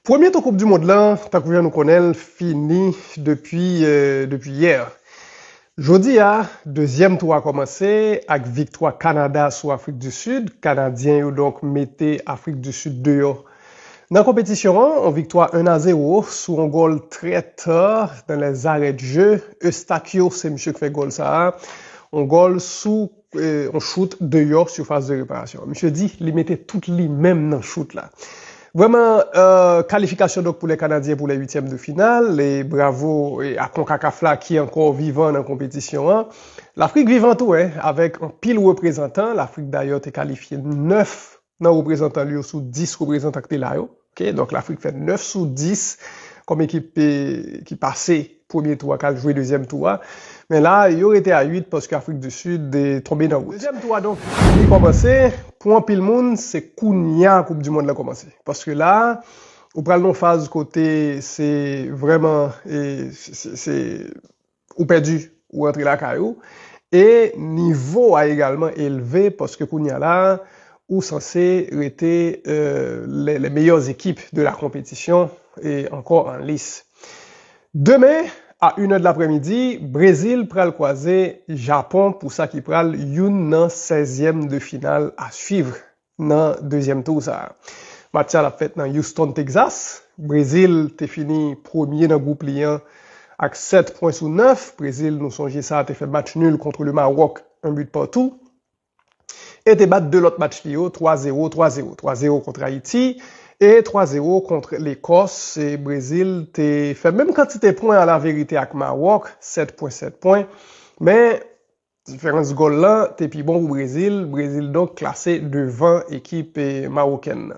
Premier tour Coupe du Monde là, tant que nous connaissons, fini depuis hier. Jeudi, deuxième tour a commencé avec victoire Canada sur Afrique du Sud. Canadiens ont donc metté Afrique du Sud dehors. Dans la compétition, on victoire 1-0 sur un goal très tard dans les arrêts de jeu. Eustakio, c'est monsieur qui fait goal ça. Un goal sous on shoot dehors sur phase de réparation. Monsieur dit, il mettait toutes les mêmes dans le shoot là. Vraiment, qualification donc pour les Canadiens pour les huitièmes de finale. Et bravo à CONCACAF là qui est encore vivant dans la compétition. L'Afrique vivante, ouais, avec un pile représentant. L'Afrique d'ailleurs est qualifiée 9 dans représentants lui sous 10 représentants qui là. Okay? Donc l'Afrique fait 9 sur 10 comme équipe qui passait premier tour, qui a joué deuxième tour. Mais là, il aurait été à 8 parce qu'Afrique du Sud est tombé dans le deuxième tour. Donc, il a commencé. Pour un pile monde, c'est Kounia Coupe du Monde a commencé. Parce que là, au prenant phase côté, c'est vraiment, ou perdu, ou entrer la caillou. Et niveau a également élevé parce que Kounia là, ou censé être les meilleures équipes de la compétition et encore en lice. Demain, à 1h de l'après-midi, Brésil pral croiser Japon pour ça qui pral une dans 16e de finale à suivre dans deuxième tour ça. Match a fait dans Houston, Texas. Brésil t'est fini premier dans groupe liant avec 7 points sur 9. Brésil nous songeait ça t'est fait match nul contre le Maroc, un but partout. Et t'es battu de l'autre match lié 3-0, 3-0, 3-0 contre Haïti. Et 3-0 contre l'Écosse et Brésil, t'es fait même quantité de points à la vérité avec Maroc, 7,7 points. Mais, différence goal là, t'es plus bon au Brésil. Brésil donc classé devant équipe marocaine.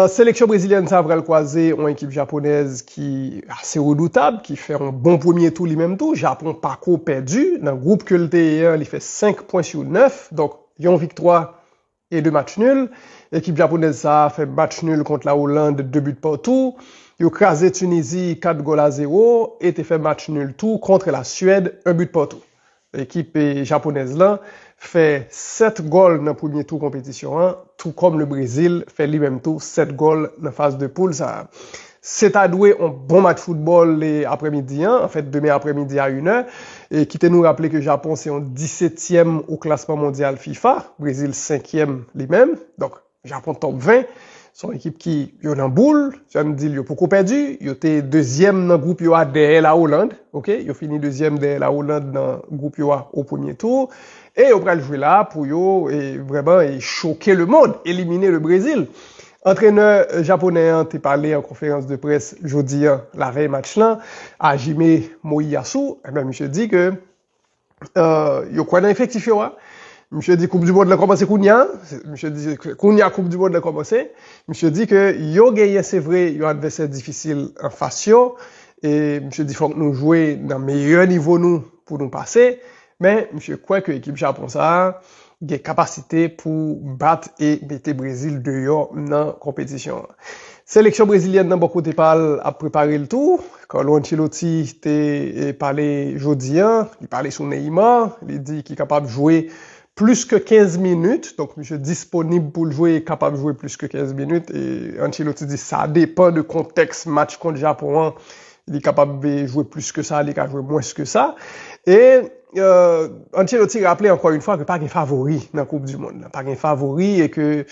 Sélection brésilienne, ça va le croiser une équipe japonaise qui est assez redoutable, qui fait un bon premier tour, lui-même tout. Japon parcours perdu. Dans le groupe que le T1, il fait 5 points sur 9. Donc, il y a une victoire et 2 matchs nuls. L'équipe japonaise ça fait match nul contre la Hollande, 2 buts partout. Ils ont crasé Tunisie 4-0 et fait match nul tout contre la Suède, 1 but partout. L'équipe japonaise là fait 7 goals dans le premier tour compétition, tout comme le Brésil fait lui-même tout 7 goals dans la phase de poule ça. C'est à douer un bon match football l'après-midi, en fait demain après-midi à 1h, et qui te nous rappeler que Japon c'est en 17e au classement mondial FIFA, Brésil 5e lui-même, donc Japon top 20, son équipe qui est en boule, ça me dit, il y a beaucoup perdu, il était deuxième dans le groupe derrière la Hollande, ok, il a fini deuxième derrière la Hollande dans le groupe au premier tour, et on va jouer là pour vraiment choquer le monde, éliminer le Brésil. Entraîneur japonais a parlé en conférence de presse jeudi, la veille match là, à Hajime Moiyasu, et bien, monsieur dit que, il y a quoi dans l'effectif, monsieur dit Coupe du Monde a commencé Kounia, monsieur dit Kounia Coupe du Monde a commencé, monsieur dit que yo gagné c'est vrai, il y a un adversaire difficile en face et monsieur dit faut que nous jouer dans meilleur niveau nous pour nous passer, mais monsieur croit que l'équipe Japon ça a capacité pour battre et mettre Brésil dehors dans la compétition. Sélection brésilienne dans beaucoup de parle a préparé le tour. Carlo Ancelotti t'a parlé jeudi, il parlait sur Neymar, il dit qu'il est capable de jouer plus que 15 minutes, donc monsieur disponible pour le jouer, capable de jouer plus que 15 minutes, et Ancelotti dit ça dépend de contexte, match contre Japon, il est capable de jouer plus que ça, il est capable de jouer moins que ça, et Ancelotti rappelait encore une fois que pas un favori dans la Coupe du Monde, pas un favori et que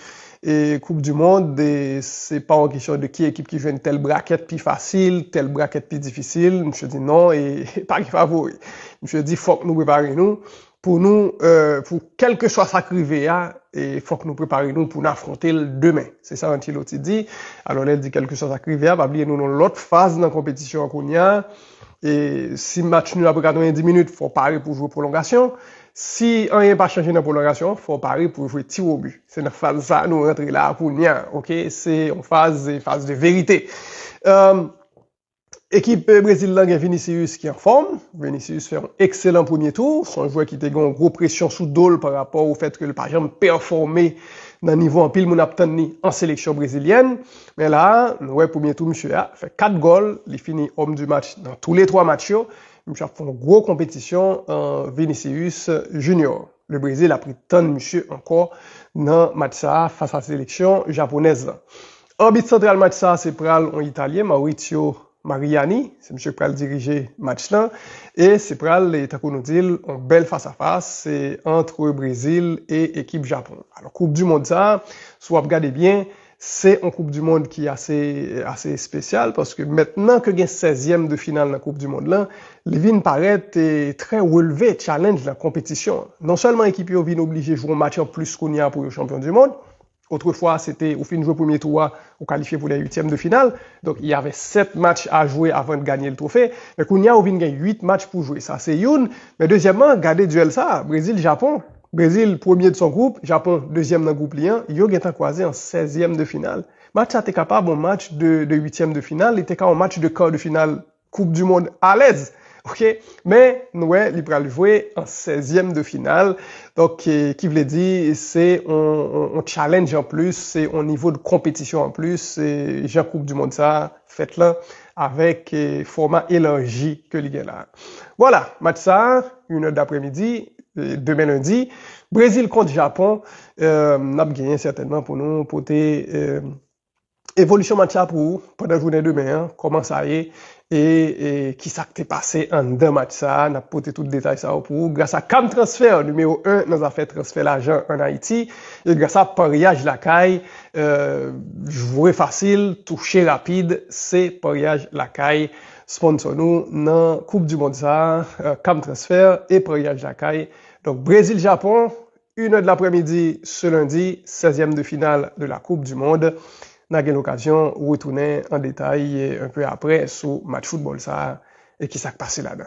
Coupe du Monde, c'est pas une question de qui équipe qui joue une telle braquette plus facile, telle braquette plus difficile, monsieur dit non, et pas un favori. Monsieur dit faut que nous préparions pour nous, pour quel que soit sa crivé, et faut que nous préparions pour nous affronter le demain. C'est ça Ancelotti dit. Alors, elle dit quel que soit sa crivé, va oublier nous dans l'autre phase dans la compétition qu'on y a. Et si match nul après 90 minutes, faut parier pour jouer prolongation. Si rien pas changé dans la prolongation, faut parier pour jouer tir au but. C'est dans la phase ça, nous rentrer là pour n'y ok? C'est une phase de vérité. Équipe Brésil là, Vinicius qui est en forme. Vinicius fait un excellent premier tour. C'est un joueur qui a une grosse pression sous dol par rapport au fait que le par exemple performé dans le niveau en pile mon en sélection brésilienne. Mais là, ouais, premier tour, monsieur a fait 4 goals. Il finit homme du match dans tous les 3 matchs. Monsieur a fait une grosse compétition en Vinicius Junior. Le Brésil a pris tant de monsieur encore dans le match ça face à la sélection japonaise. Arbitre central match ça, c'est pral en italien, Maurizio Mariani, c'est monsieur pral diriger match là, et c'est pral, les takonodil, en belle face à face, c'est entre Brésil et équipe Japon. Alors, Coupe du Monde ça, soit regardez bien, c'est une Coupe du Monde qui est assez spéciale, parce que maintenant que il y a 16e de finale dans la Coupe du Monde là, les vins paraît très relevé, challenge la compétition. Non seulement l'équipe vient obligée de jouer un match en plus qu'on y a pour le champion du monde, autrefois, c'était, au fin de jouer premier tour, au qualifié pour les 8e de finale. Donc, il y avait 7 matchs à jouer avant de gagner le trophée. Mais qu'on y a, on vient gagner 8 matchs pour jouer. Ça, c'est une. Mais deuxièmement, regardez duel ça. Brésil-Japon. Brésil, premier de son groupe. Japon, deuxième dans le groupe lien. Yo, est croisé en 16e de finale. Match, ça était capable, un match de 8e de finale. Il était capable un match de quart de finale Coupe du Monde à l'aise. OK? Mais, nous, il va jouer en 16e de finale. Donc, qui veut dire, c'est un challenge en plus, c'est un niveau de compétition en plus, c'est Jean Coupe du Monde ça, faites là, avec format élargi que l'il y a là. Voilà, match ça, 1h d'après-midi, demain lundi, Brésil contre Japon, n'a gagné certainement pour nous, pour évolution match pour pendant la journée demain, comment ça y est, et qui ça t'est passé en deux matchs ça, n'a porté tout le détail ça pour vous, grâce à Cam Transfert, numéro 1, nous a fait transfert l'argent en Haïti, et grâce à Pariage Lacaille, jouer facile, toucher rapide, c'est Pariage Lacaille, sponsor nous dans Coupe du Monde ça, Cam Transfert et Pariage Lacaille. Donc Brésil-Japon, 1h de l'après-midi ce lundi, 16e de finale de la Coupe du Monde. N'a eu l'occasion de retourner en détail un peu après sur match football ça et qui s'est passé là-dedans.